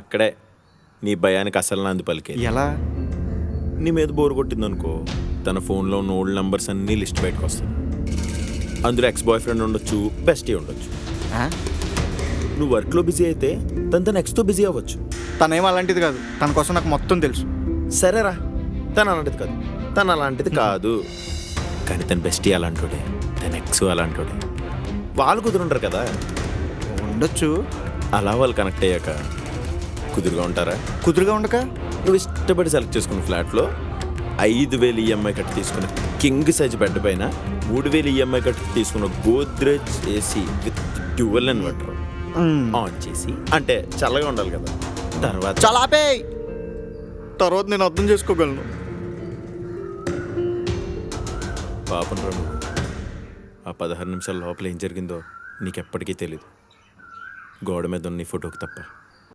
అక్కడే నీ భయానికి అసలు నాంది పలికే. ఎలా? నీ మీద బోర్ కొట్టిందనుకో, తన ఫోన్లో ఉన్న ఓల్డ్ నెంబర్స్ అన్నీ లిస్ట్ బయటకు వస్తాయి. అందులో ఎక్స్ బాయ్ ఫ్రెండ్ ఉండొచ్చు, బెస్టీ ఉండొచ్చు. నువ్వు వర్క్లో బిజీ అయితే తన నెక్స్ట్తో బిజీ అవ్వచ్చు. తనేం అలాంటిది కాదు, తన కోసం నాకు మొత్తం తెలుసు. సరేరా, తను అలాంటిది కాదు, తను అలాంటిది కాదు. కానీ తన బెస్టీ అలాంటోడే, తన ఎక్స్ అలాంటోడే. వాళ్ళు కుదురుంటారు కదా. ఉండొచ్చు. అలా వాళ్ళు కనెక్ట్ అయ్యాక కుదురుగా ఉంటారా? కుదురుగా ఉండక నువ్వు ఇష్టపడి సెలెక్ట్ చేసుకున్న ఫ్లాట్లో 5,000 ఈఎంఐ కట్టి తీసుకున్న కింగ్ సైజ్ బెడ్ పైన 3,000 ఈఎంఐ కట్టి తీసుకున్న Godrej AC with dual inverter on చేసి, అంటే చల్లగా ఉండాలి కదా. తర్వాత చాలా ఆపే, తర్వాత నేను అర్థం చేసుకోగలను. పాపం రా నువ్వు. ఆ 16 నిమిషాల లోపల ఏం జరిగిందో నీకెప్పటికీ తెలీదు, గోడ మీద ఉన్న నీ ఫోటోకి తప్ప.